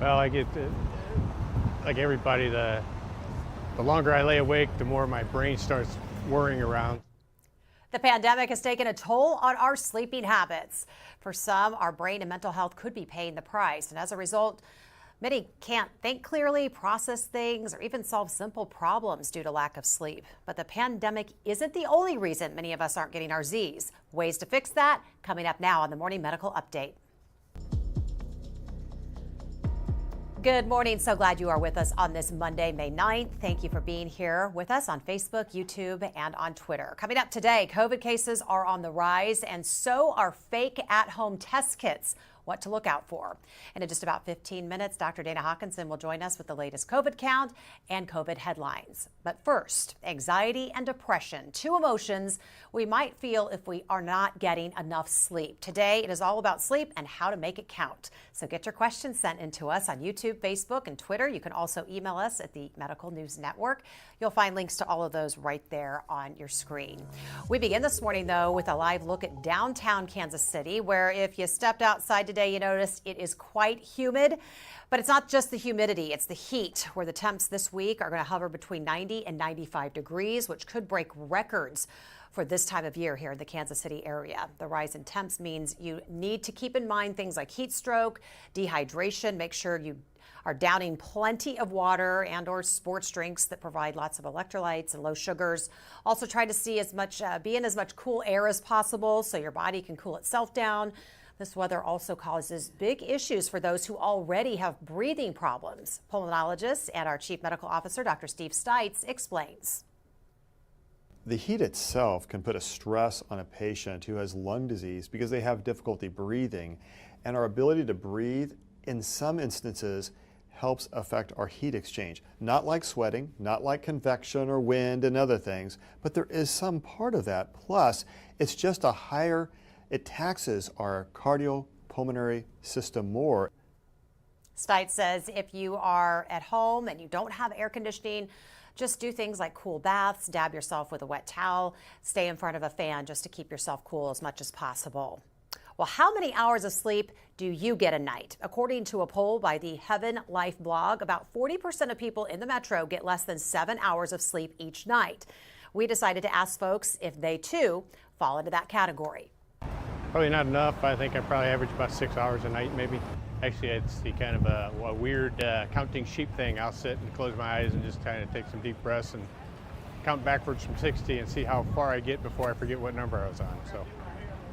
Well, I get like everybody, the longer I lay awake, the more my brain starts whirring around. The pandemic has taken a toll on our sleeping habits. For some, our brain and mental health could be paying the price. And as a result, many can't think clearly, process things, or even solve simple problems due to lack of sleep. But the pandemic isn't the only reason many of us aren't getting our Z's. Ways to fix that coming up now on the Morning Medical Update. Good morning. So glad you are with us on this Monday, May 9th. Thank you for being here with us on Facebook, YouTube, and on Twitter. Coming up today, COVID cases are on the rise, and so are fake at-home test kits. What to look out for. And in just about 15 minutes, Dr. Dana Hawkinson will join us with the latest COVID count and COVID headlines. But first, anxiety and depression, two emotions we might feel if we are not getting enough sleep. Today, it is all about sleep and how to make it count. So get your questions sent in to us on YouTube, Facebook, and Twitter. You can also email us at the Medical News Network. You'll find links to all of those right there on your screen. We begin this morning, though, with a live look at downtown Kansas City, where if you stepped outside today, you noticed it is quite humid. But it's not just the humidity, it's the heat, where the temps this week are going to hover between 90 and 95 degrees, which could break records for this time of year here in the Kansas City area. The rise in temps means you need to keep in mind things like heat stroke, dehydration. Make sure you are downing plenty of water and or sports drinks that provide lots of electrolytes and low sugars. Also try to be in as much cool air as possible so your body can cool itself down. This weather also causes big issues for those who already have breathing problems. Pulmonologist and our Chief Medical Officer, Dr. Steve Stites, explains. The heat itself can put a stress on a patient who has lung disease because they have difficulty breathing, and our ability to breathe in some instances helps affect our heat exchange. Not like sweating, not like convection or wind and other things, but there is some part of that. Plus, it's just it taxes our cardiopulmonary system more. Stites says if you are at home and you don't have air conditioning, just do things like cool baths, dab yourself with a wet towel, stay in front of a fan just to keep yourself cool as much as possible. Well, how many hours of sleep do you get a night? According to a poll by the Heaven Life blog, about 40% of people in the metro get less than 7 hours of sleep each night. We decided to ask folks if they too fall into that category. Probably not enough. I think I probably average about 6 hours a night, maybe. Actually, it's the kind of a weird counting sheep thing. I'll sit and close my eyes and just kind of take some deep breaths and count backwards from 60 and see how far I get before I forget what number I was on.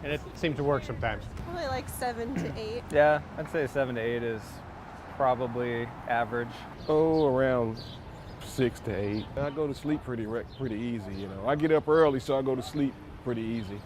And it seems to work sometimes. Probably like 7 to 8. Yeah, I'd say 7 to 8 is probably average. Oh, around 6 to 8. I go to sleep pretty easy, you know. I get up early, so I go to sleep pretty easy.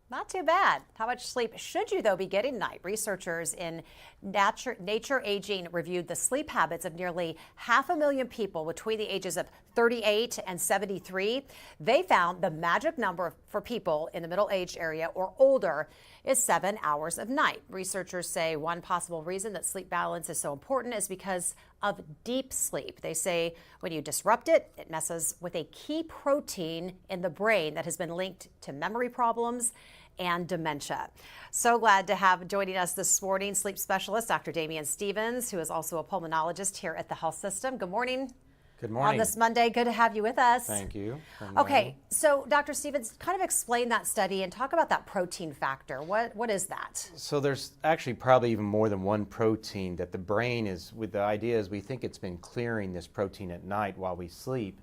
Not too bad. How much sleep should you, though, be getting tonight? Researchers in Nature Aging reviewed the sleep habits of nearly 500,000 people between the ages of 38 and 73. They found the magic number for people in the middle-aged area or older is 7 hours of night. Researchers say one possible reason that sleep balance is so important is because of deep sleep. They say when you disrupt it, it messes with a key protein in the brain that has been linked to memory problems and dementia. So glad to have joining us this morning sleep specialist Dr. Damian Stevens, who is also a pulmonologist here at the health system. Good morning. Good morning. On this Monday, good to have you with us. Thank you. Okay, so Dr. Stevens, kind of explain that study and talk about that protein factor. What is that? So there's actually probably even more than one protein that the brain is, with the idea is we think it's been clearing this protein at night while we sleep.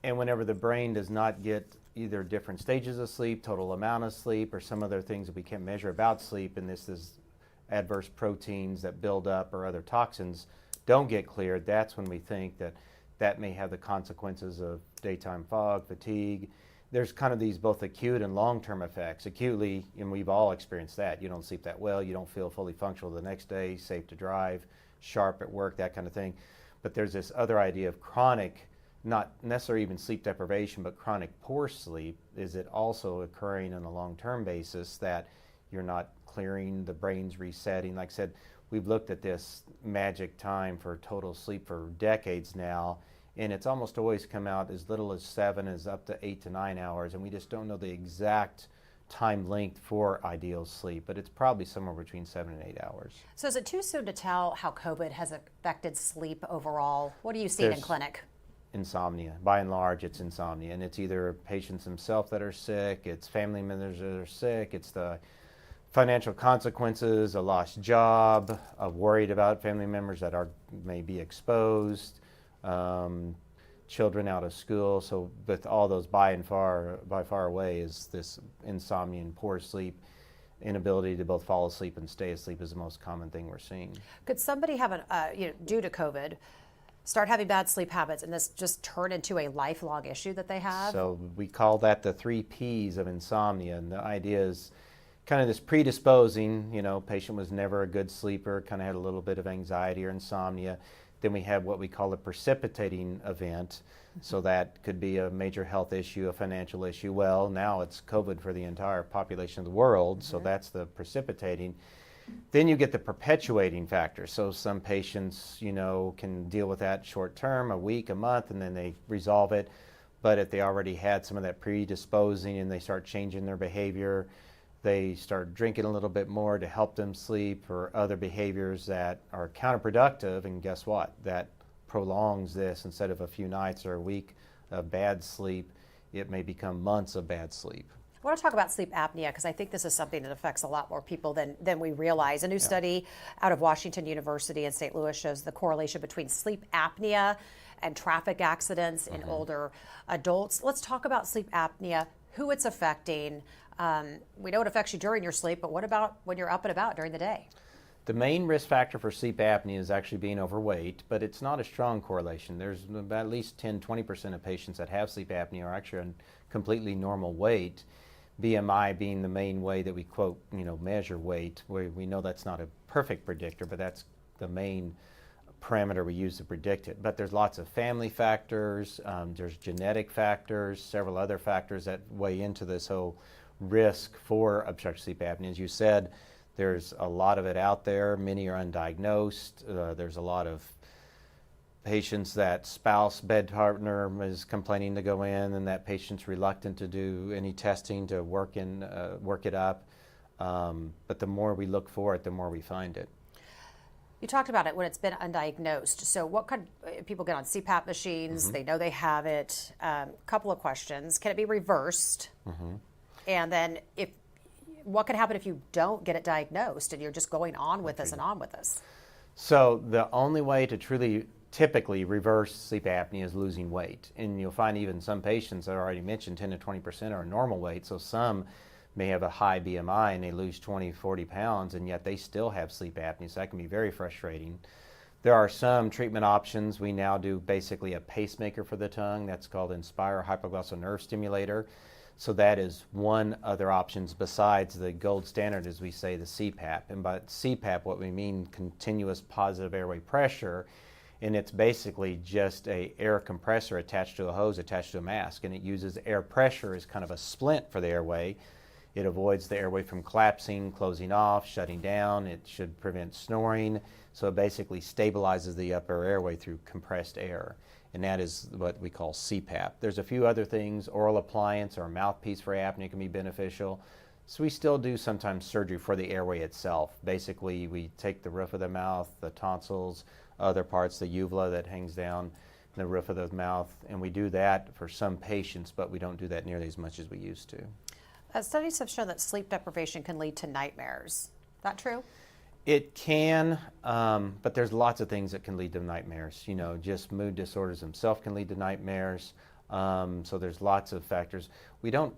And whenever the brain does not get either different stages of sleep, total amount of sleep, or some other things that we can't measure about sleep, and this is adverse proteins that build up or other toxins don't get cleared, that's when we think that may have the consequences of daytime fog, fatigue. There's kind of these both acute and long-term effects. Acutely, and we've all experienced that, you don't sleep that well, you don't feel fully functional the next day, safe to drive, sharp at work, that kind of thing. But there's this other idea of chronic, not necessarily even sleep deprivation, but chronic poor sleep. Is it also occurring on a long-term basis that you're not clearing, the brain's resetting? Like I said, we've looked at this magic time for total sleep for decades now, and it's almost always come out as little as 7 as up to 8 to 9 hours, and we just don't know the exact time length for ideal sleep, but it's probably somewhere between 7 and 8 hours. So is it too soon to tell how COVID has affected sleep overall? What are you seeing in There's clinic? Insomnia. By and large, it's insomnia, and it's either patients themselves that are sick, it's family members that are sick, it's the financial consequences, a lost job, worried about family members that may be exposed, children out of school. So with all those by far away is this insomnia and poor sleep, inability to both fall asleep and stay asleep is the most common thing we're seeing. Could somebody have, due to COVID, start having bad sleep habits and this just turn into a lifelong issue that they have? So we call that the 3 Ps of insomnia, and the idea is kind of this predisposing, patient was never a good sleeper, kind of had a little bit of anxiety or insomnia. Then we have what we call a precipitating event. So that could be a major health issue, a financial issue. Well, now it's COVID for the entire population of the world, so that's the precipitating. Then you get the perpetuating factor. So some patients, can deal with that short term, a week, a month, and then they resolve it. But if they already had some of that predisposing and they start changing their behavior, they start drinking a little bit more to help them sleep, or other behaviors that are counterproductive, and guess what? That prolongs this. Instead of a few nights or a week of bad sleep, it may become months of bad sleep. I want to talk about sleep apnea because I think this is something that affects a lot more people than we realize. A new study out of Washington University in St. Louis shows the correlation between sleep apnea and traffic accidents in older adults. Let's talk about sleep apnea, who it's affecting. We know it affects you during your sleep, but what about when you're up and about during the day? The main risk factor for sleep apnea is actually being overweight, but it's not a strong correlation. There's about at least 10-20% of patients that have sleep apnea are actually on completely normal weight. BMI being the main way that we quote, measure weight. We know that's not a perfect predictor, but that's the main parameter we use to predict it. But there's lots of family factors, there's genetic factors, several other factors that weigh into this whole risk for obstructive sleep apnea. As you said, there's a lot of it out there. Many are undiagnosed. There's a lot of patients that spouse, bed partner is complaining to go in, and that patient's reluctant to do any testing to work it up. But the more we look for it, the more we find it. You talked about it when it's been undiagnosed. So what could people get on CPAP machines? They know they have it. Couple of questions. Can it be reversed? And then what could happen if you don't get it diagnosed and you're just going on with this and on with this? So the only way to typically reverse sleep apnea is losing weight. And you'll find even some patients that I already mentioned, 10 to 20% are normal weight. So some may have a high BMI and they lose 20, 40 pounds, and yet they still have sleep apnea. So that can be very frustrating. There are some treatment options. We now do basically a pacemaker for the tongue. That's called Inspire hypoglossal nerve stimulator. So that is one other options besides the gold standard, as we say, the CPAP. And by CPAP, what we mean continuous positive airway pressure, and it's basically just a air compressor attached to a hose attached to a mask, and it uses air pressure as kind of a splint for the airway. It avoids the airway from collapsing, closing off, shutting down. It should prevent snoring. So it basically stabilizes the upper airway through compressed air. And that is what we call CPAP. There's a few other things. Oral appliance or mouthpiece for apnea can be beneficial. So we still do sometimes surgery for the airway itself. Basically, we take the roof of the mouth, the tonsils, other parts, the uvula that hangs down the roof of the mouth, and we do that for some patients, but we don't do that nearly as much as we used to. Studies have shown that sleep deprivation can lead to nightmares. Is that true? It can, but there's lots of things that can lead to nightmares. Just mood disorders themselves can lead to nightmares. So there's lots of factors. We don't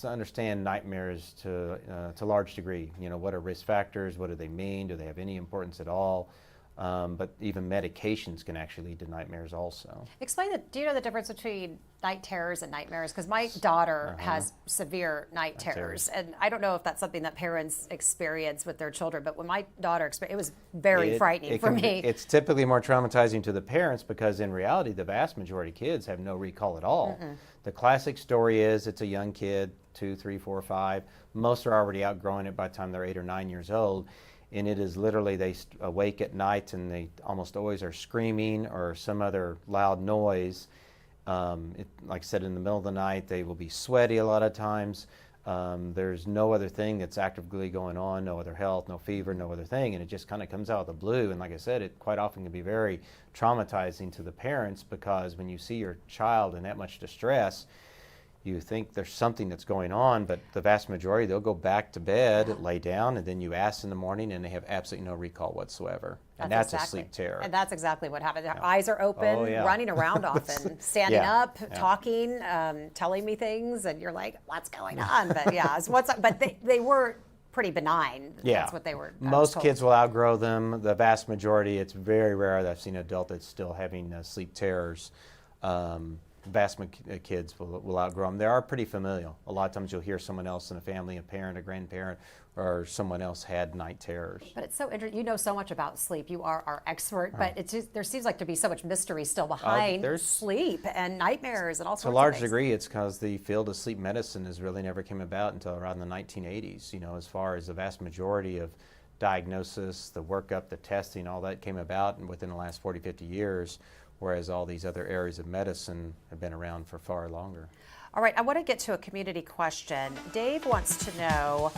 understand nightmares to a large degree. What are risk factors? What do they mean? Do they have any importance at all? But even medications can actually lead to nightmares also. Explain do you know the difference between night terrors and nightmares? Because my daughter has severe night terrors, and I don't know if that's something that parents experience with their children, but when my daughter experienced, it was very frightening for me. It's typically more traumatizing to the parents because in reality, the vast majority of kids have no recall at all. The classic story is it's a young kid, 2, 3, 4, 5. Most are already outgrowing it by the time they're 8 or 9 years old. And it is literally they awake at night and they almost always are screaming or some other loud noise. Like I said, in the middle of the night, they will be sweaty a lot of times. There's no other thing that's actively going on, no other health, no fever, no other thing, and it just kind of comes out of the blue. And like I said, it quite often can be very traumatizing to the parents, because when you see your child in that much distress, you think there's something that's going on, but the vast majority, they'll go back to bed, lay down, and then you ask in the morning, and they have absolutely no recall whatsoever. And that's a sleep terror. And that's exactly what happened. Their eyes are open, running around often, standing up, talking, telling me things, and you're like, what's going on? But but they were pretty benign. Yeah. That's what they were Most told. kids will outgrow them. The vast majority, it's very rare that I've seen an adult that's still having sleep terrors. Vast kids will outgrow them. They are pretty familial. A lot of times you'll hear someone else in a family, a parent, a grandparent, or someone else had night terrors. But it's so interesting. You know so much about sleep. You are our expert, but it's just, there seems like to be so much mystery still behind sleep and nightmares and all sorts of things. To a large degree, it's because the field of sleep medicine has really never came about until around the 1980s. You know, as far as the vast majority of diagnosis, the workup, the testing, all that came about within the last 40, 50 years, whereas all these other areas of medicine have been around for far longer. All right, I want to get to a community question. Dave wants to know,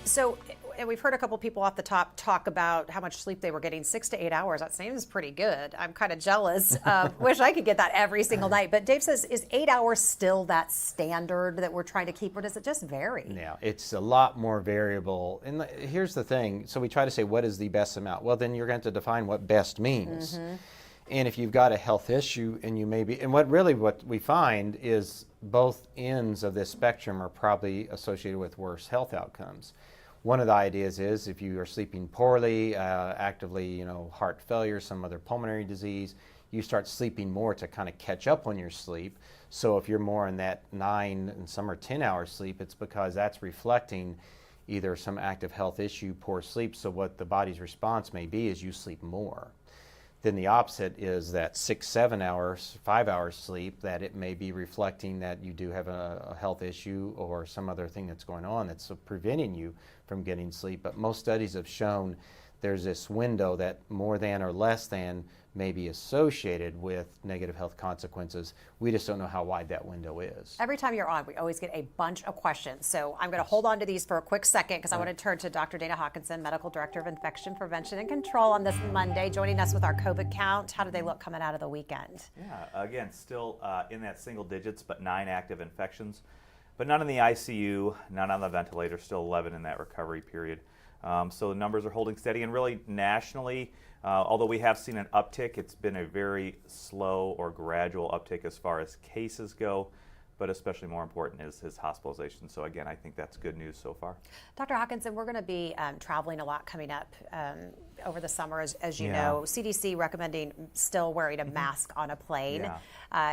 so and we've heard a couple people off the top talk about how much sleep they were getting, 6 to 8 hours. That seems pretty good. I'm kind of jealous. Wish I could get that every single night. But Dave says, is 8 hours still that standard that we're trying to keep, or does it just vary? Yeah, it's a lot more variable. And here's the thing. So we try to say, what is the best amount? Well, then you're going to have to define what best means. Mm-hmm. And if you've got a health issue and you maybe, and what we find is both ends of this spectrum are probably associated with worse health outcomes. One of the ideas is if you are sleeping poorly, actively, heart failure, some other pulmonary disease, you start sleeping more to kind of catch up on your sleep. So if you're more in that 9 and some are 10 hours sleep, it's because that's reflecting either some active health issue, poor sleep. So what the body's response may be is you sleep more. Then the opposite is that 6, 7 hours, 5 hours sleep, that it may be reflecting that you do have a health issue or some other thing that's going on that's preventing you from getting sleep. But most studies have shown there's this window that more than or less than may be associated with negative health consequences. We just don't know how wide that window is. Every time you're on, we always get a bunch of questions. So I'm going to hold on to these for a quick second because I want to turn to Dr. Dana Hawkinson, Medical Director of Infection Prevention and Control on this Monday, joining us with our COVID count. How do they look coming out of the weekend? Yeah, again, still in that single digits, but 9 active infections. But none in the ICU, none on the ventilator, still 11 in that recovery period. So the numbers are holding steady, and really nationally, although we have seen an uptick, it's been a very slow or gradual uptick as far as cases go, but especially more important is his hospitalization. So again, I think that's good news so far. Dr. Hawkinson, we're going to be traveling a lot coming up over the summer, as you know. CDC recommending still wearing a mask on a plane.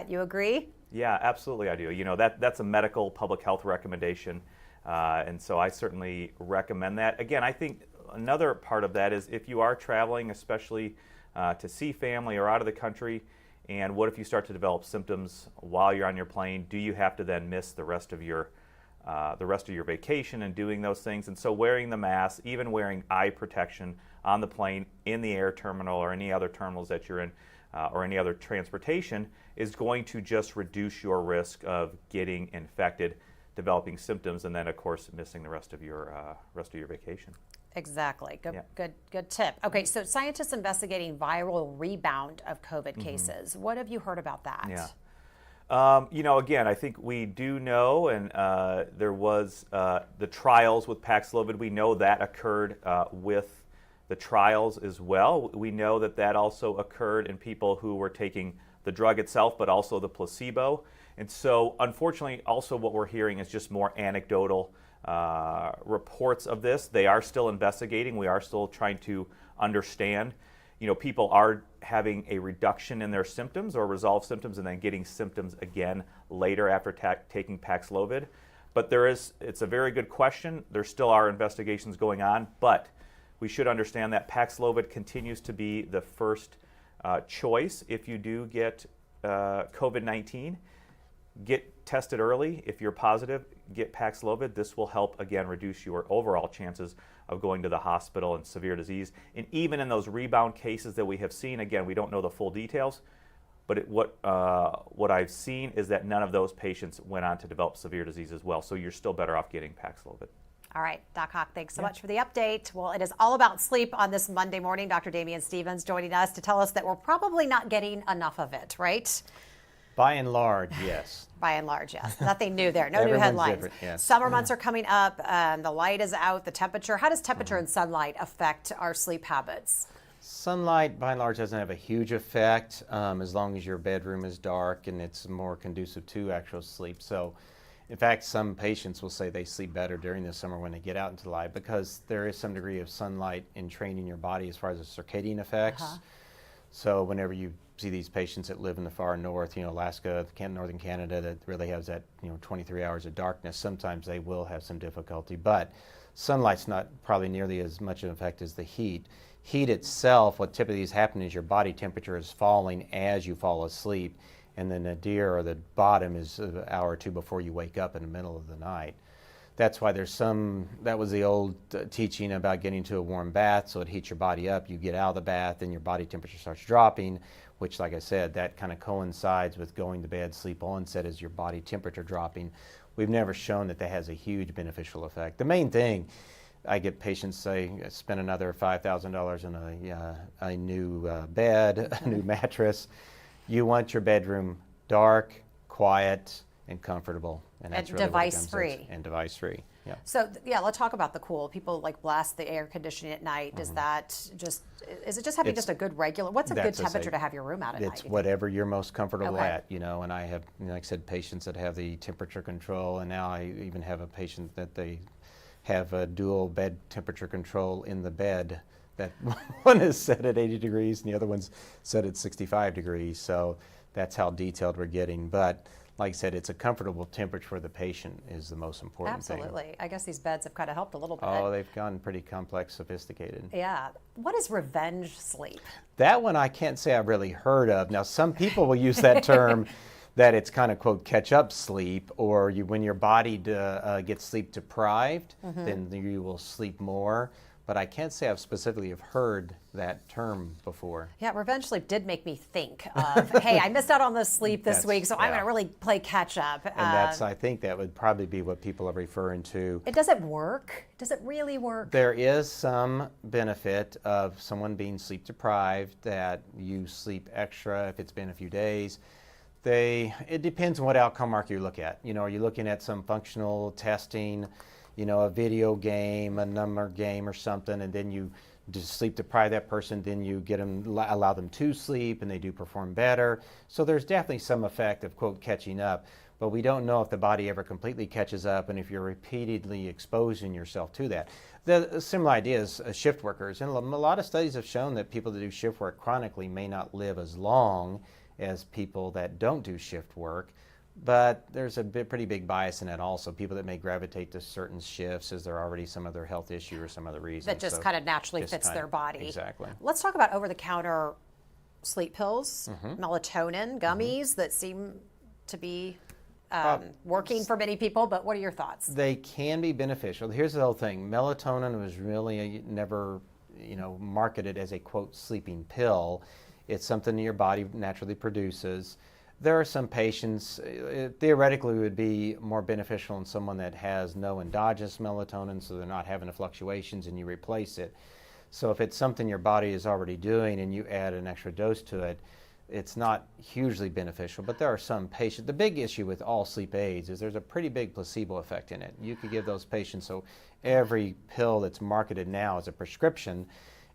You agree? Yeah, absolutely I do. That's a medical public health recommendation. And so I certainly recommend that. Again, I think another part of that is if you are traveling, especially to see family or out of the country, and what if you start to develop symptoms while you're on your plane? Do you have to then miss the rest of your vacation and doing those things? And so wearing the mask, even wearing eye protection on the plane, in the air terminal or any other terminals that you're in, or any other transportation, is going to just reduce your risk of getting infected, developing symptoms, and then of course missing the rest of your vacation. Exactly. Good tip. Okay, so scientists investigating viral rebound of COVID cases. What have you heard about that? Yeah. Again, I think we do know, and there was the trials with Paxlovid. We know that occurred with the trials as well. We know that also occurred in people who were taking the drug itself, but also the placebo. And so, unfortunately, also what we're hearing is just more anecdotal reports of this. They are still investigating. We are still trying to understand. People are having a reduction in their symptoms or resolved symptoms and then getting symptoms again later after taking Paxlovid. But it's a very good question. There still are investigations going on, but we should understand that Paxlovid continues to be the first choice if you do get COVID-19. Get tested early. If you're positive, get Paxlovid. This will help, again, reduce your overall chances of going to the hospital and severe disease. And even in those rebound cases that we have seen, again, we don't know the full details, But what I've seen is that none of those patients went on to develop severe disease as well. So you're still better off getting Paxlovid. All right, Doc Hawk, thanks so much for the update. Well, it is all about sleep on this Monday morning. Dr. Damian Stevens joining us to tell us that we're probably not getting enough of it, right? By and large, yes. By and large, yes. Nothing new there. No new Everyone's headlines. different, yes. Summer months are coming up. The light is out. The temperature. How does temperature and sunlight affect our sleep habits? Sunlight, by and large, doesn't have a huge effect as long as your bedroom is dark and it's more conducive to actual sleep. So, in fact, some patients will say they sleep better during the summer when they get out into the light because there is some degree of sunlight in training your body as far as the circadian effects. So whenever you see these patients that live in the far north, Alaska, northern Canada, that really has that 23 hours of darkness, sometimes they will have some difficulty. But sunlight's not probably nearly as much of an effect as the heat. Heat itself, what typically is happening is your body temperature is falling as you fall asleep, and the nadir or the bottom is an hour or two before you wake up in the middle of the night. That's why that was the old teaching about getting to a warm bath, so it heats your body up. You get out of the bath and your body temperature starts dropping, which, like I said, that kind of coincides with going to bed, sleep onset as your body temperature dropping. We've never shown that has a huge beneficial effect. The main thing, I get patients say, spend another $5,000 on a new bed, a new mattress. You want your bedroom dark, quiet, and comfortable. And that's really device-free. And device-free, yeah. So, let's talk about the cool. People blast the air conditioning at night. Does that is it just having just a good regular, what's a good temperature to have your room out at night? It's whatever you're most comfortable Okay. at, and I have, like I said, patients that have the temperature control, and now I even have a patient that they have a dual bed temperature control in the bed. That one is set at 80 degrees and the other one's set at 65 degrees. So that's how detailed we're getting. But like I said, it's a comfortable temperature for the patient is the most important thing. Absolutely. I guess these beds have kind of helped a little bit. Oh, they've gone pretty complex, sophisticated. Yeah. What is revenge sleep? That one I can't say I've really heard of. Now, some people will use that term that it's kind of, quote, catch-up sleep, or when your body gets sleep deprived, then you will sleep more. But I can't say I've specifically have heard that term before. Yeah, revenge sleep did make me think of, hey, I missed out on the sleep this week, so I'm going to really play catch up. And I think that would probably be what people are referring to. Does it work? Does it really work? There is some benefit of someone being sleep deprived, that you sleep extra if it's been a few days. It depends on what outcome marker you look at. Are you looking at some functional testing, a video game, a number game or something, and then you just sleep deprive that person, then you allow them to sleep, and they do perform better. So there's definitely some effect of, quote, catching up, but we don't know if the body ever completely catches up and if you're repeatedly exposing yourself to that. The similar idea is shift workers, and a lot of studies have shown that people that do shift work chronically may not live as long as people that don't do shift work. But there's a pretty big bias in that also. People that may gravitate to certain shifts, is there already some other health issue or some other reason? That just kind of naturally fits their body. Exactly. Let's talk about over-the-counter sleep pills, melatonin, gummies that seem to be working for many people, but what are your thoughts? They can be beneficial. Here's the whole thing. Melatonin was really never, marketed as a, quote, sleeping pill. It's something that your body naturally produces. There are some patients, theoretically, would be more beneficial in someone that has no endogenous melatonin, so they're not having the fluctuations, and you replace it. So if it's something your body is already doing and you add an extra dose to it, it's not hugely beneficial. But there are some patients. The big issue with all sleep aids is there's a pretty big placebo effect in it. You could give those patients, so every pill that's marketed now as a prescription,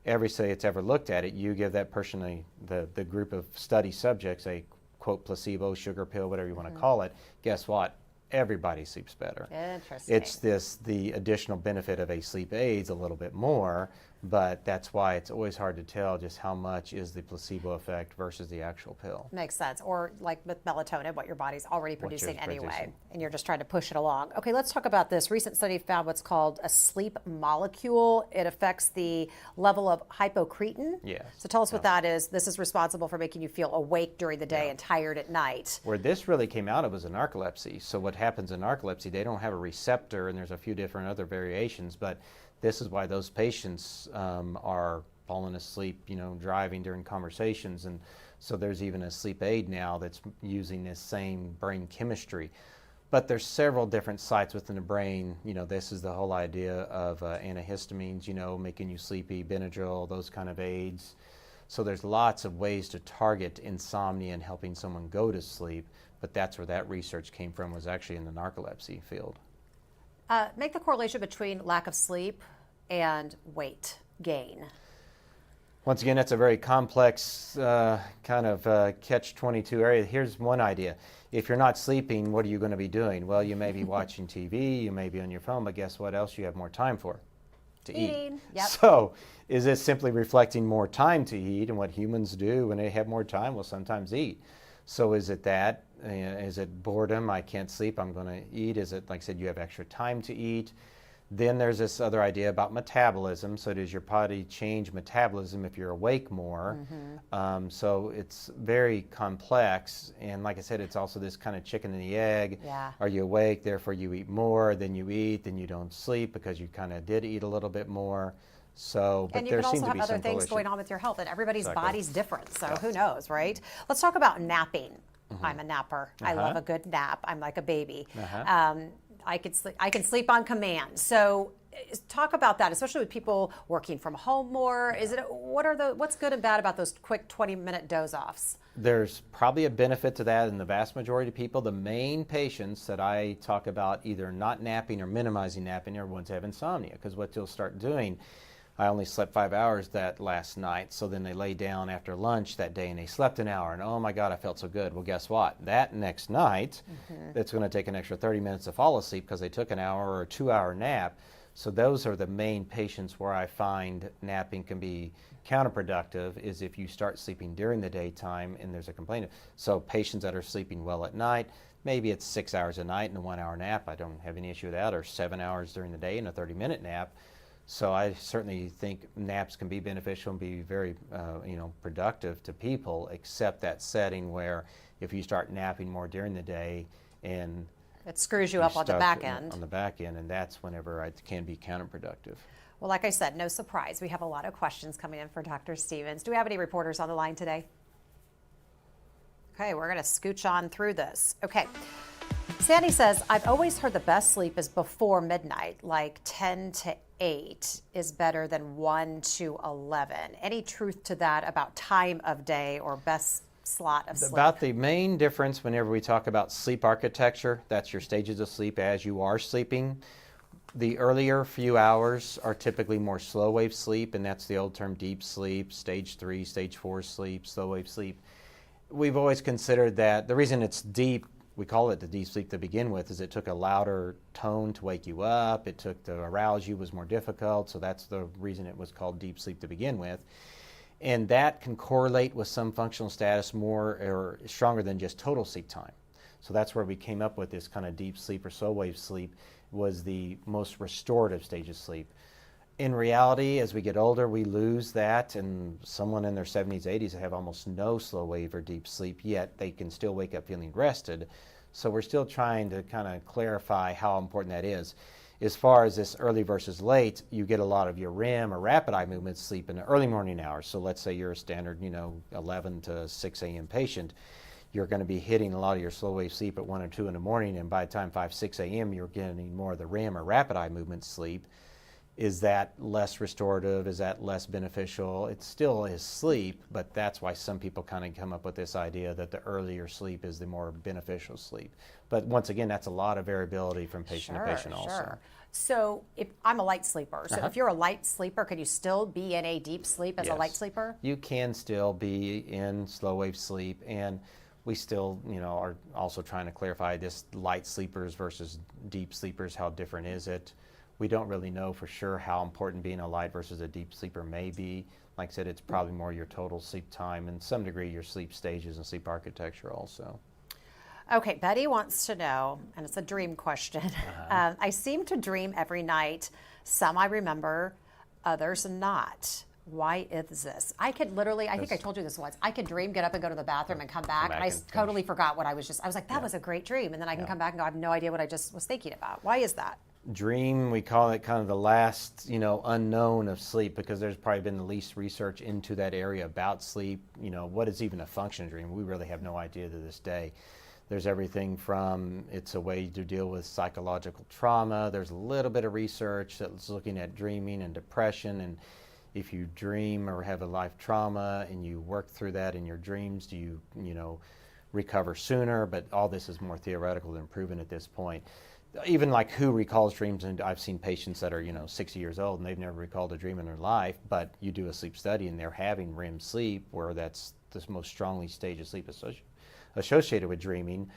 every study that's ever looked at it, you give that person, the group of study subjects, a, quote, placebo, sugar pill, whatever you want to call it. Guess what? Everybody sleeps better. Interesting. It's the additional benefit of a sleep aid's a little bit more, but that's why it's always hard to tell just how much is the placebo effect versus the actual pill. Makes sense. Or like with melatonin, what your body's already producing anyway, and you're just trying to push it along. Okay, let's talk about this. Recent study found what's called a sleep molecule. It affects the level of hypocretin. Yes. So tell us what that is. This is responsible for making you feel awake during the day and tired at night. Where this really came out of was in narcolepsy. So what happens in narcolepsy, they don't have a receptor, and there's a few different other variations, but this is why those patients are fallen asleep, driving during conversations. And so there's even a sleep aid now that's using this same brain chemistry. But there's several different sites within the brain. This is the whole idea of antihistamines, making you sleepy, Benadryl, those kind of aids. So there's lots of ways to target insomnia and helping someone go to sleep, but that's where that research came from, was actually in the narcolepsy field. Make the correlation between lack of sleep and weight gain. Once again, that's a very complex kind of catch-22 area. Here's one idea. If you're not sleeping, what are you going to be doing? Well, you may be watching TV, you may be on your phone, but guess what else you have more time for? To eat. Yep. So is this simply reflecting more time to eat? And what humans do when they have more time will sometimes eat. So is it that? Is it boredom? I can't sleep, I'm going to eat. Is it, like I said, you have extra time to eat? Then there's this other idea about metabolism. So does your body change metabolism if you're awake more? So it's very complex. And like I said, it's also this kind of chicken and the egg. Yeah. Are you awake, therefore you eat more, then you eat, then you don't sleep because you kind of did eat a little bit more. So, but And you there can seems also to be have other some things correlation. going on with your health, and everybody's Exactly. body's different, so who knows, right? Let's talk about napping. I'm a napper. I love a good nap. I'm like a baby. I can sleep on command. So talk about that, especially with people working from home more. What's good and bad about those quick 20-minute doze-offs? There's probably a benefit to that in the vast majority of people. The main patients that I talk about either not napping or minimizing napping are ones that have insomnia, because what they'll start doing, I only slept 5 hours that last night, so then they lay down after lunch that day and they slept an hour, and oh my God, I felt so good. Well, guess what? That next night, it's going to take an extra 30 minutes to fall asleep because they took an hour or a 2-hour nap. So those are the main patients where I find napping can be counterproductive, is if you start sleeping during the daytime and there's a complaint. So patients that are sleeping well at night, maybe it's 6 hours a night and a 1-hour nap. I don't have any issue with that, or 7 hours during the day and a 30-minute nap. So I certainly think naps can be beneficial and be very, productive to people, except that setting where if you start napping more during the day and It screws you up on the back end. On the back end, and that's whenever it can be counterproductive. Well, like I said, no surprise. We have a lot of questions coming in for Dr. Stevens. Do we have any reporters on the line today? Okay, we're going to scooch on through this. Okay. Sandy says, I've always heard the best sleep is before midnight, like 10 to 8 is better than 1 to 11. Any truth to that about time of day or best slot of sleep? About the main difference whenever we talk about sleep architecture, that's your stages of sleep as you are sleeping. The earlier few hours are typically more slow wave sleep, and that's the old term deep sleep, stage 3, stage 4 sleep, slow wave sleep. We've always considered that the reason it's deep, we call it the deep sleep to begin with, is it took a louder tone to wake you up, it took to arouse you was more difficult, so that's the reason it was called deep sleep to begin with. And that can correlate with some functional status more or stronger than just total sleep time. So that's where we came up with this kind of deep sleep or slow wave sleep was the most restorative stage of sleep. In reality, as we get older, we lose that, and someone in their 70s, 80s have almost no slow wave or deep sleep, yet they can still wake up feeling rested. So we're still trying to kind of clarify how important that is. As far as this early versus late, you get a lot of your REM or rapid eye movement sleep in the early morning hours. So let's say you're a standard, 11 to 6 a.m. patient. You're going to be hitting a lot of your slow wave sleep at 1 or 2 in the morning, and by the time 5, 6 a.m., you're getting more of the REM or rapid eye movement sleep. Is that less restorative? Is that less beneficial? It still is sleep, but that's why some people kind of come up with this idea that the earlier sleep is the more beneficial sleep. But once again, that's a lot of variability from patient to patient also. Sure. So if I'm a light sleeper, so if you're a light sleeper, can you still be in a deep sleep as a light sleeper? You can still be in slow wave sleep, and we still, are also trying to clarify this light sleepers versus deep sleepers. How different is it? We don't really know for sure how important being a light versus a deep sleeper may be. Like I said, it's probably more your total sleep time and some degree your sleep stages and sleep architecture also. Okay, Betty wants to know, and it's a dream question. I seem to dream every night. Some I remember, others not. Why is this? I could literally, I think I told you this once, I could dream, get up and go to the bathroom and come back and I totally forgot what I was like, that was a great dream. And then I can come back and go, I have no idea what I just was thinking about. Why is that? dream, we call it kind of the last, unknown of sleep, because there's probably been the least research into that area about sleep. What is even a functional dream? We really have no idea to this day. There's everything from it's a way to deal with psychological trauma. There's a little bit of research that's looking at dreaming and depression, and if you dream or have a life trauma and you work through that in your dreams, do you, recover sooner? But all this is more theoretical than proven at this point. Even like who recalls dreams, and I've seen patients that are 60 years old and they've never recalled a dream in their life, but you do a sleep study and they're having REM sleep, where that's the most strongly stage of sleep associated with dreaming.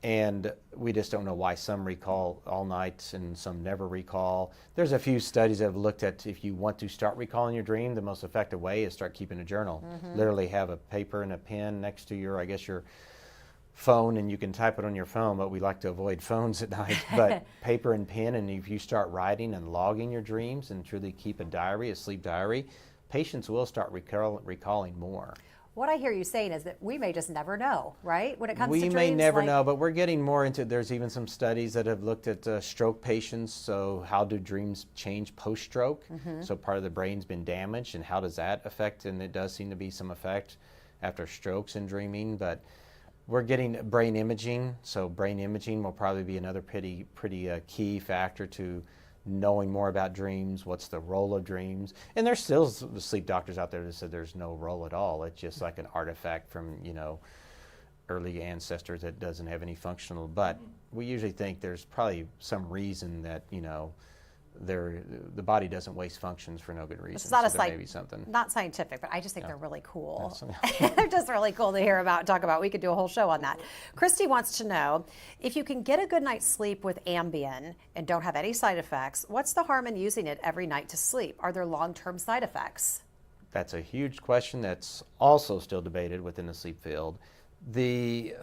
And we just don't know why some recall all night and some never recall. There's a few studies that have looked at, if you want to start recalling your dream, the most effective way is start keeping a journal. Literally have a paper and a pen next to your phone, and you can type it on your phone, but we like to avoid phones at night. But paper and pen, and if you start writing and logging your dreams and truly keep a diary, a sleep diary, patients will start recalling more. What I hear you saying is that we may just never know, right? When it comes to dreams. We may never know, but we're getting more into, there's even some studies that have looked at stroke patients. So how do dreams change post-stroke? So part of the brain's been damaged, and how does that affect? And it does seem to be some effect after strokes and dreaming, but we're getting brain imaging. So brain imaging will probably be another pretty key factor to knowing more about dreams. What's the role of dreams? And there's still sleep doctors out there that said there's no role at all. It's just like an artifact from early ancestors that doesn't have any functional. But we usually think there's probably some reason that the body doesn't waste functions for no good reason. It's not so there may be something. Not scientific, but I just think they're really cool. They're just really cool to hear about, talk about. We could do a whole show on that. Christy wants to know, if you can get a good night's sleep with Ambien and don't have any side effects, what's the harm in using it every night to sleep? Are there long-term side effects? That's a huge question that's also still debated within the sleep field. The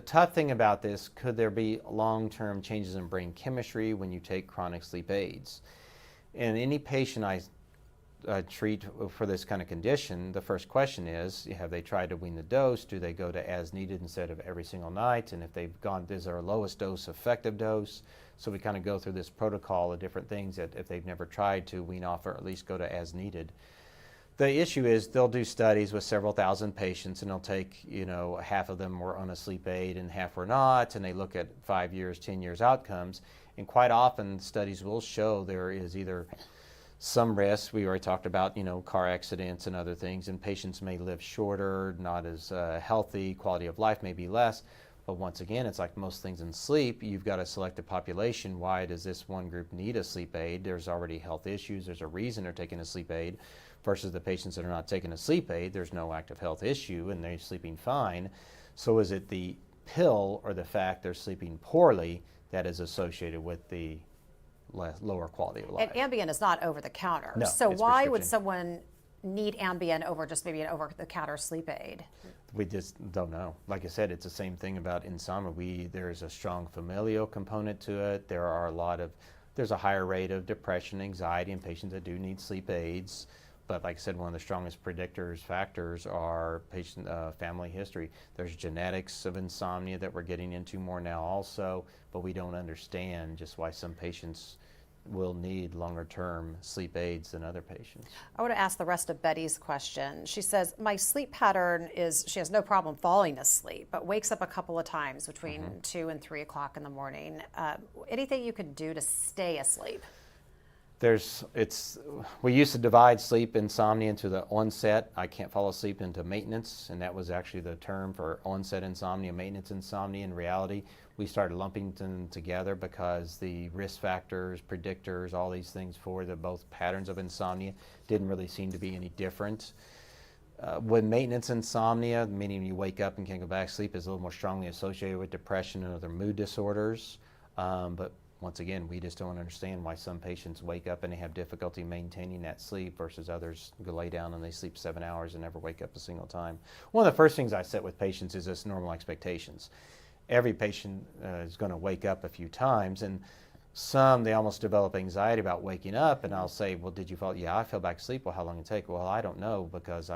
tough thing about this, could there be long-term changes in brain chemistry when you take chronic sleep aids? And any patient I treat for this kind of condition, the first question is, have they tried to wean the dose? Do they go to as needed instead of every single night? And if they've gone, is there a lowest dose effective dose? So we kind of go through this protocol of different things that if they've never tried to wean off, or at least go to as needed. The issue is they'll do studies with several thousand patients, and they'll take, half of them were on a sleep aid and half were not, and they look at 5 years, 10 years outcomes. And quite often studies will show there is either some risk, we already talked about, car accidents and other things, and patients may live shorter, not as healthy, quality of life may be less. But once again, it's like most things in sleep, you've got to select a population. Why does this one group need a sleep aid? There's already health issues, there's a reason they're taking a sleep aid, versus the patients that are not taking a sleep aid, there's no active health issue and they're sleeping fine. So is it the pill or the fact they're sleeping poorly that is associated with the lower quality of life? And Ambien is not over the counter. No, so it's why would prescription. someone need Ambien over just maybe an over-the-counter sleep aid? We just don't know. Like I said, it's the same thing about insomnia. There's a strong familial component to it. There's a higher rate of depression, anxiety in patients that do need sleep aids. But like I said, one of the strongest factors are patient family history. There's genetics of insomnia that we're getting into more now also, but we don't understand just why some patients will need longer-term sleep aids than other patients. I want to ask the rest of Betty's question. She says, my sleep pattern is, she has no problem falling asleep, but wakes up a couple of times between 2 and 3 o'clock in the morning. Anything you can do to stay asleep? We used to divide sleep insomnia into the onset, I can't fall asleep, into maintenance, and that was actually the term for onset insomnia, maintenance insomnia. In reality, we started lumping them together because the risk factors, predictors, all these things for the both patterns of insomnia didn't really seem to be any different. With maintenance insomnia, meaning you wake up and can't go back to sleep, is a little more strongly associated with depression and other mood disorders. But once again, we just don't understand why some patients wake up and they have difficulty maintaining that sleep versus others go lay down and they sleep 7 hours and never wake up a single time. One of the first things I set with patients is this normal expectations. Every patient is going to wake up a few times, and some, they almost develop anxiety about waking up, and I'll say, well, did you fall? Yeah, I fell back asleep. Well, how long did it take? Well, I don't know, because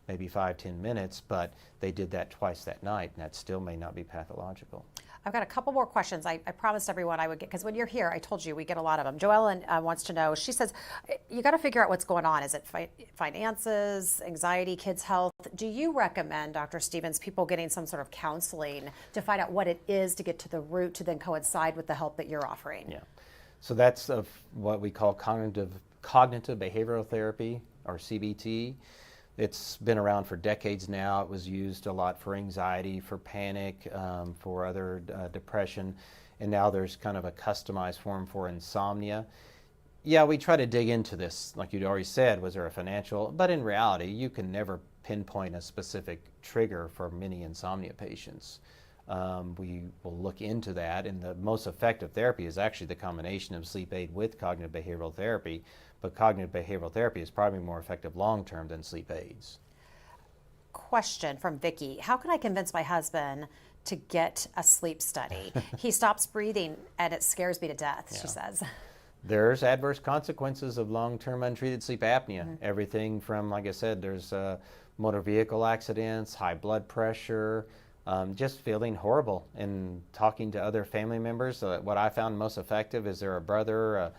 maybe 5-10 minutes, but they did that twice that night, and that still may not be pathological. I've got a couple more questions. I promised everyone I would get, because when you're here, I told you we get a lot of them. Joellen wants to know, she says, you got to figure out what's going on. Is it finances, anxiety, kids' health? Do you recommend, Dr. Stevens, people getting some sort of counseling to find out what it is to get to the root to then coincide with the help that you're offering? Yeah. So that's what we call cognitive behavioral therapy, or CBT. It's been around for decades now. It was used a lot for anxiety, for panic, for other depression, and now there's kind of a customized form for insomnia. Yeah, we try to dig into this, like you'd already said, was there a financial, but in reality, you can never pinpoint a specific trigger for many insomnia patients. We will look into that, and the most effective therapy is actually the combination of sleep aid with cognitive behavioral therapy, but cognitive behavioral therapy is probably more effective long-term than sleep aids. Question from Vicky. How can I convince my husband to get a sleep study? He stops breathing and it scares me to death, she says. There's adverse consequences of long-term untreated sleep apnea. Everything from, like I said, there's motor vehicle accidents, high blood pressure, just feeling horrible. And talking to other family members, what I found most effective is there a brother,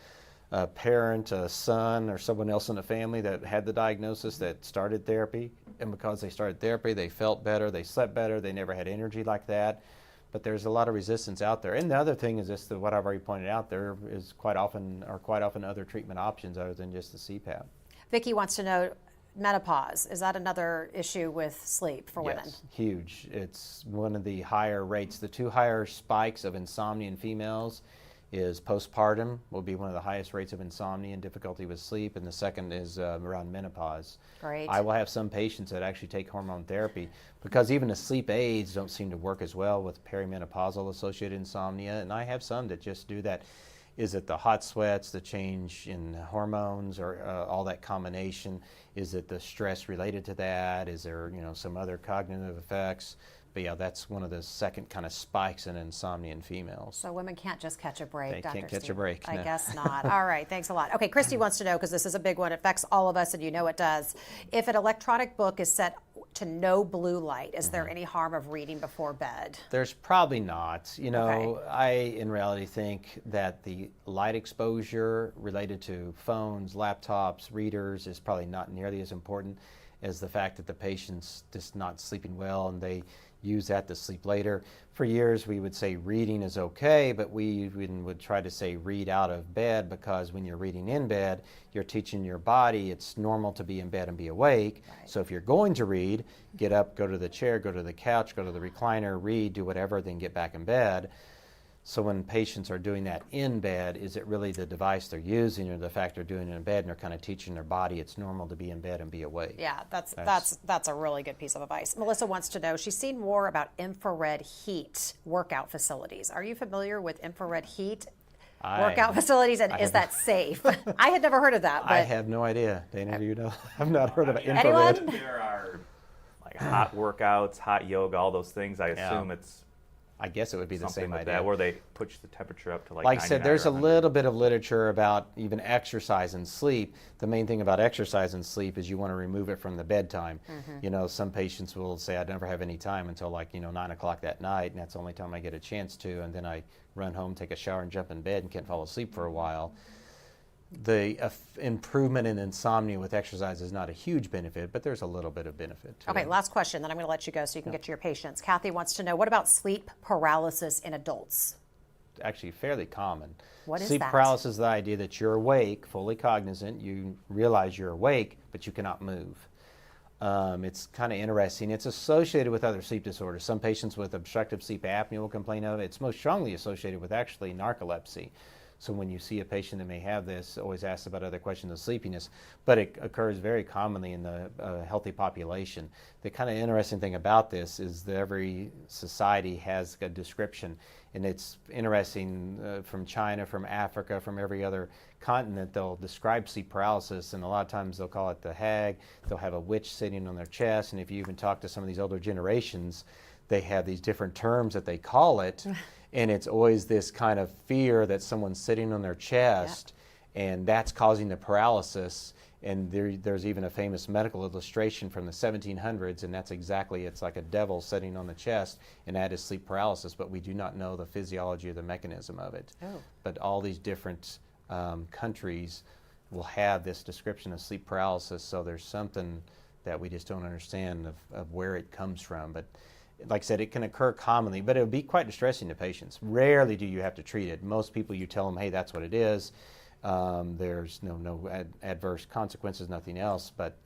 a parent, a son, or someone else in the family that had the diagnosis that started therapy. And because they started therapy, they felt better, they slept better, they never had energy like that. But there's a lot of resistance out there. And the other thing is just that what I've already pointed out, there is quite often other treatment options other than just the CPAP. Vicki wants to know, menopause, is that another issue with sleep for women? Yes, huge. It's one of the higher rates. The two higher spikes of insomnia in females is postpartum, will be one of the highest rates of insomnia and difficulty with sleep, and the second is around menopause. Great. I will have some patients that actually take hormone therapy because even the sleep aids don't seem to work as well with perimenopausal associated insomnia, and I have some that just do that. Is it the hot sweats, the change in hormones, or all that combination? Is it the stress related to that? Is there some other cognitive effects? But yeah, that's one of the second kind of spikes in insomnia in females. So women can't just catch a break, They Dr. can't catch a Steve. break, I no. guess not. All right, thanks a lot. Okay, Christy wants to know, because this is a big one, it affects all of us, and you know it does. If an electronic book is set to no blue light, is there any harm of reading before bed? There's probably not. Okay. I in reality think that the light exposure related to phones, laptops, readers is probably not nearly as important as the fact that the patient's just not sleeping well and they use that to sleep later. For years we would say reading is okay, but we would try to say read out of bed, because when you're reading in bed, you're teaching your body it's normal to be in bed and be awake. Right. So if you're going to read, get up, go to the chair, go to the couch, go to the recliner, read, do whatever, then get back in bed. So when patients are doing that in bed, is it really the device they're using or the fact they're doing it in bed and they're kind of teaching their body it's normal to be in bed and be awake? Yeah, that's a really good piece of advice. Melissa wants to know, she's seen more about infrared heat workout facilities. Are you familiar with infrared heat workout facilities, and is that safe? I had never heard of that. But I have no idea. Dana, do you know? I've not heard of infrared. Anyone? There are like hot workouts, hot yoga, all those things. I assume it's I guess it would be the something same like idea. that, where they push the temperature up to like Like I said, 99 there's or a 100. little bit of literature about even exercise and sleep. The main thing about exercise and sleep is you want to remove it from the bedtime. Some patients will say, I never have any time until 9 o'clock that night, and that's the only time I get a chance to, and then I run home, take a shower, and jump in bed and can't fall asleep for a while. The improvement in insomnia with exercise is not a huge benefit, but there's a little bit of benefit to Okay, it. last question, then I'm going to let you go so you can get to your patients. Kathy wants to know, what about sleep paralysis in adults? Actually fairly common. What is Sleep that? paralysis is the idea that you're awake, fully cognizant, you realize you're awake, but you cannot move. It's kind of interesting. It's associated with other sleep disorders. Some patients with obstructive sleep apnea will complain of it. It's most strongly associated with actually narcolepsy. So when you see a patient that may have this, always ask about other questions of sleepiness, but it occurs very commonly in the healthy population. The kind of interesting thing about this is that every society has a description, and it's interesting from China, from Africa, from every other continent, they'll describe sleep paralysis, and a lot of times they'll call it the hag. They'll have a witch sitting on their chest, and if you even talk to some of these older generations, they have these different terms that they call it. And it's always this kind of fear that someone's sitting on their chest, and that's causing the paralysis. And there's even a famous medical illustration from the 1700s, and that's exactly, it's like a devil sitting on the chest, and that is sleep paralysis, but we do not know the physiology or the mechanism of it. Oh. But all these different countries will have this description of sleep paralysis, so there's something that we just don't understand of where it comes from. But like I said, it can occur commonly, but it would be quite distressing to patients. Rarely do you have to treat it. Most people, you tell them, hey, that's what it is. There's no adverse consequences, nothing else. But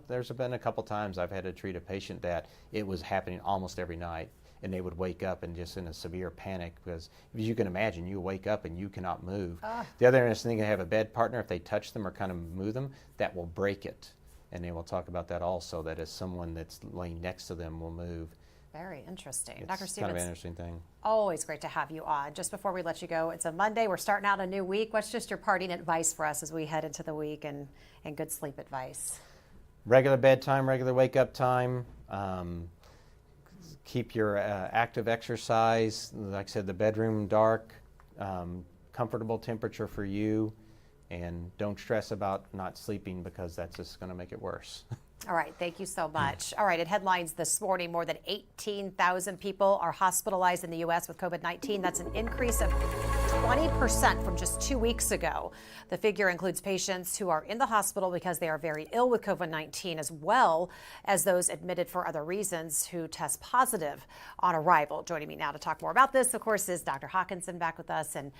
there's been a couple times I've had to treat a patient that it was happening almost every night, and they would wake up and just in a severe panic, because as you can imagine, you wake up and you cannot move. The other interesting thing, they have a bed partner. If they touch them or kind of move them, that will break it. And they will talk about that also, that as someone that's laying next to them will move. Very interesting. It's Dr. kind Stevens, of an interesting thing. always great to have you on. Just before we let you go, it's a Monday. We're starting out a new week. What's just your parting advice for us as we head into the week, and good sleep advice? Regular bedtime, regular wake-up time. Keep your active exercise. Like I said, the bedroom dark, comfortable temperature for you, and don't stress about not sleeping, because that's just going to make it worse. All right, thank you so much. All right, in headlines this morning, more than 18,000 people are hospitalized in the U.S. with COVID-19. That's an increase of 20% from just 2 weeks ago. The figure includes patients who are in the hospital because they are very ill with COVID-19, as well as those admitted for other reasons who test positive on arrival. Joining me now to talk more about this, of course, is Dr. Hawkinson back with us. And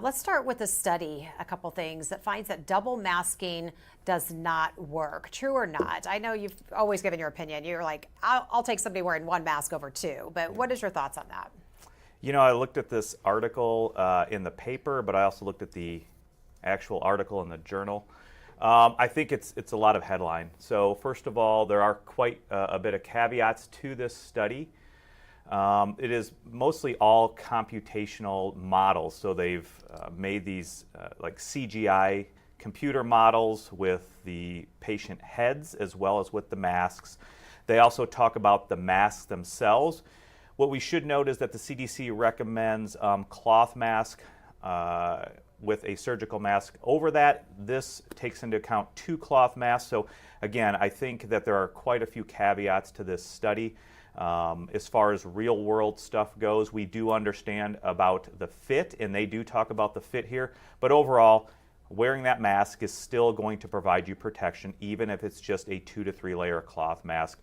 let's start with a study, a couple things, that finds that double masking does not work. True or not? I know you've always given your opinion. You're like, I'll take somebody wearing one mask over two. But what is your thoughts on that? You know, I looked at this article in the paper, but I also looked at the actual article in the journal. I think it's a lot of headline. So first of all, there are quite a bit of caveats to this study. It is mostly all computational models. So they've made these like CGI computer models with the patient heads as well as with the masks. They also talk about the masks themselves. What we should note is that the CDC recommends cloth mask with a surgical mask over that. This takes into account 2 cloth masks. So again, I think that there are quite a few caveats to this study. As far as real world stuff goes, we do understand about the fit, and they do talk about the fit here. But overall, wearing that mask is still going to provide you protection, even if it's just a 2 to 3 layer cloth mask.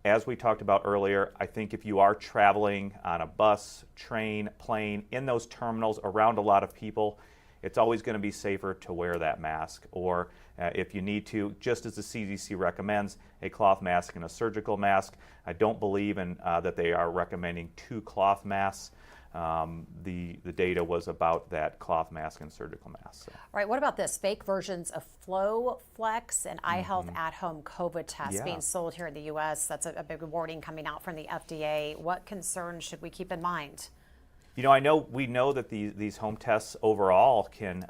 As we talked about earlier, I think if you are traveling on a bus, train, plane, in those terminals around a lot of people, it's always going to be safer to wear that mask. Or if you need to, just as the CDC recommends, a cloth mask and a surgical mask. I don't believe in that they are recommending 2 cloth masks. The data was about that cloth mask and surgical mask. So. All right, what about this? Fake versions of FlowFlex and iHealth at-home COVID tests being sold here in the U.S. That's a big warning coming out from the FDA. What concerns should we keep in mind? You know, we know that these home tests overall can,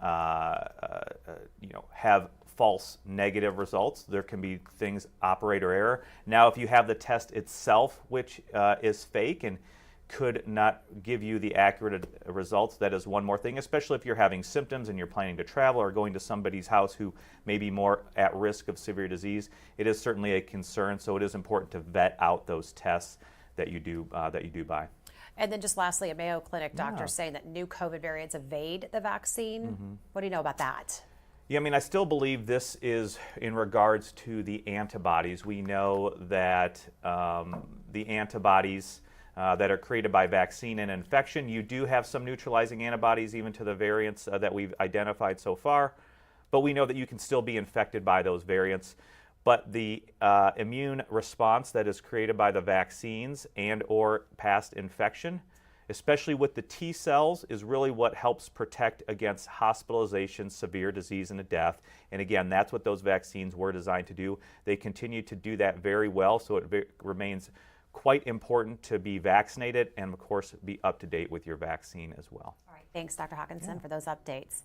have false negative results. There can be things, operator error. Now, if you have the test itself, which is fake and could not give you the accurate results, that is one more thing, especially if you're having symptoms and you're planning to travel or going to somebody's house who may be more at risk of severe disease. It is certainly a concern, so it is important to vet out those tests that you do buy. And then just lastly, a Mayo Clinic doctor saying that new COVID variants evade the vaccine. What do you know about that? Yeah, I mean, I still believe this is in regards to the antibodies. We know that the antibodies that are created by vaccine and infection, you do have some neutralizing antibodies even to the variants that we've identified so far, but we know that you can still be infected by those variants. But the immune response that is created by the vaccines and or past infection, especially with the T cells, is really what helps protect against hospitalization, severe disease, and death. And again, that's what those vaccines were designed to do. They continue to do that very well, so it remains quite important to be vaccinated and, of course, be up to date with your vaccine as well. All right, thanks, Dr. Hawkinson, for those updates.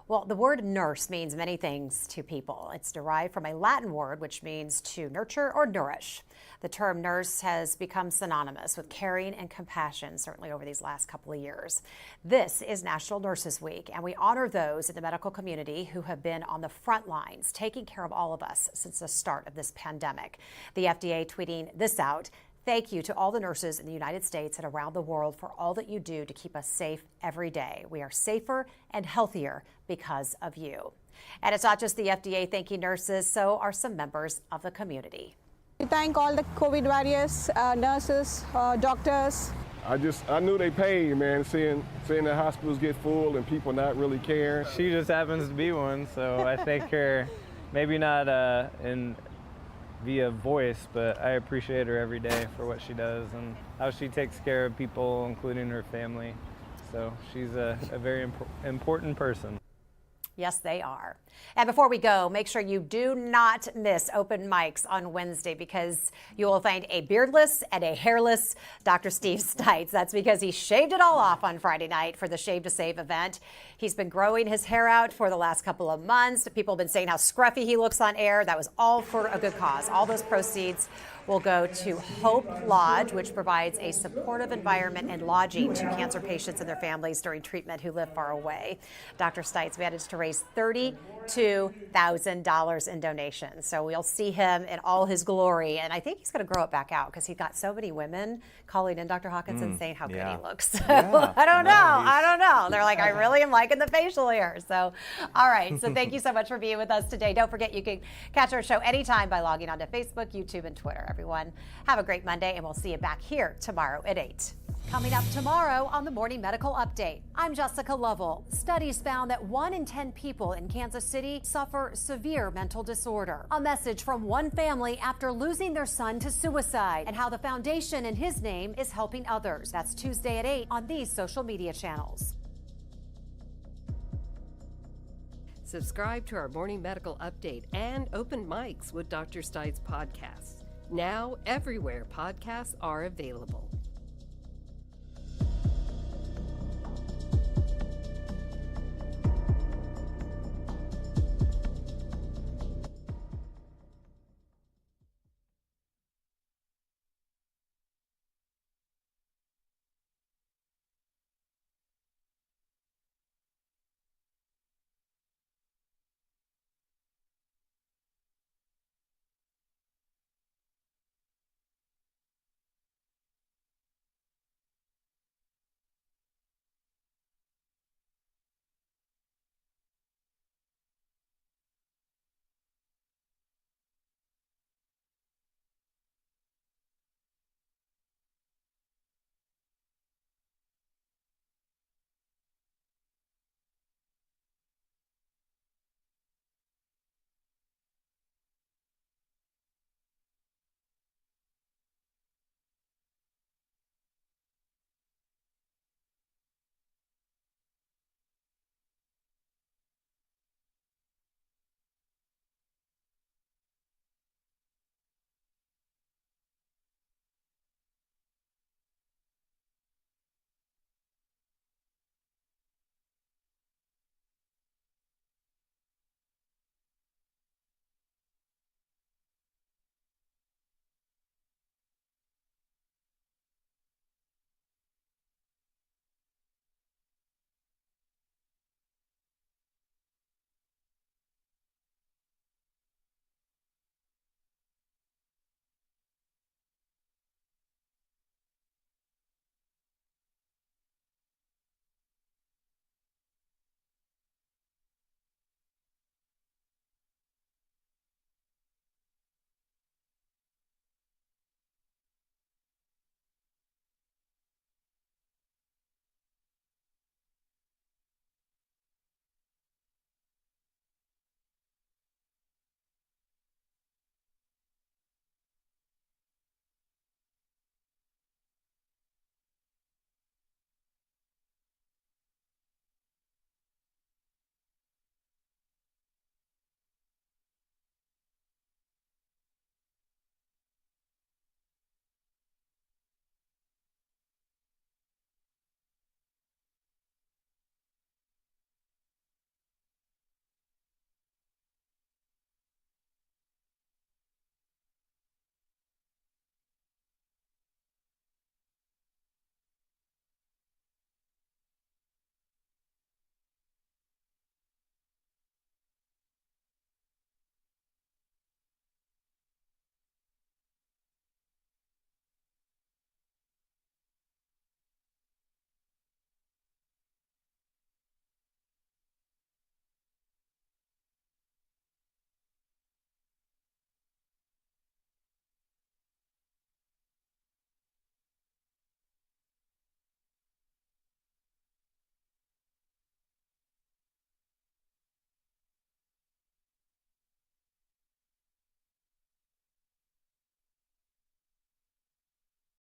Well, the word nurse means many things to people. It's derived from a Latin word which means to nurture or nourish. The term nurse has become synonymous with caring and compassion, certainly over these last couple of years. This is National Nurses Week, and we honor those in the medical community who have been on the front lines, taking care of all of us since the start of this pandemic. The FDA tweeting this out: "Thank you to all the nurses in the United States and around the world for all that you do to keep us safe every day. We are safer and healthier because of you." And it's not just the FDA thanking nurses, so are some members of the community. We thank all the COVID warriors, nurses, doctors. I knew they paid, man, seeing the hospitals get full and people not really caring. She just happens to be one, so I thank her, maybe not via voice, but I appreciate her every day for what she does and how she takes care of people, including her family. So she's a very important person. Yes, they are. And before we go, make sure you do not miss open mics on Wednesday, because you will find a beardless and a hairless Dr. Steve Stites. That's because he shaved it all off on Friday night for the Shave to Save event. He's been growing his hair out for the last couple of months. People have been saying how scruffy he looks on air. That was all for a good cause. All those proceeds will go to Hope Lodge, which provides a supportive environment and lodging to cancer patients and their families during treatment who live far away. Dr. Stites managed to raise $32,000 in donations. So we'll see him in all his glory. And I think he's going to grow it back out, because he got so many women calling in Dr. Hawkinson saying how good he looks. So I don't know. They're like, I really am liking the facial hair. So, all right. So thank you so much for being with us today. Don't forget, you can catch our show anytime by logging on to Facebook, YouTube, and Twitter. Everyone, have a great Monday, and we'll see you back here tomorrow at 8. Coming up tomorrow on the Morning Medical Update, I'm Jessica Lovell. Studies found that 1 in 10 people in Kansas City suffer severe mental disorder. A message from one family after losing their son to suicide, and how the foundation in his name is helping others. That's Tuesday at 8 on these social media channels. Subscribe to our Morning Medical Update and Open Mics with Dr. Stites podcasts. Now, everywhere podcasts are available.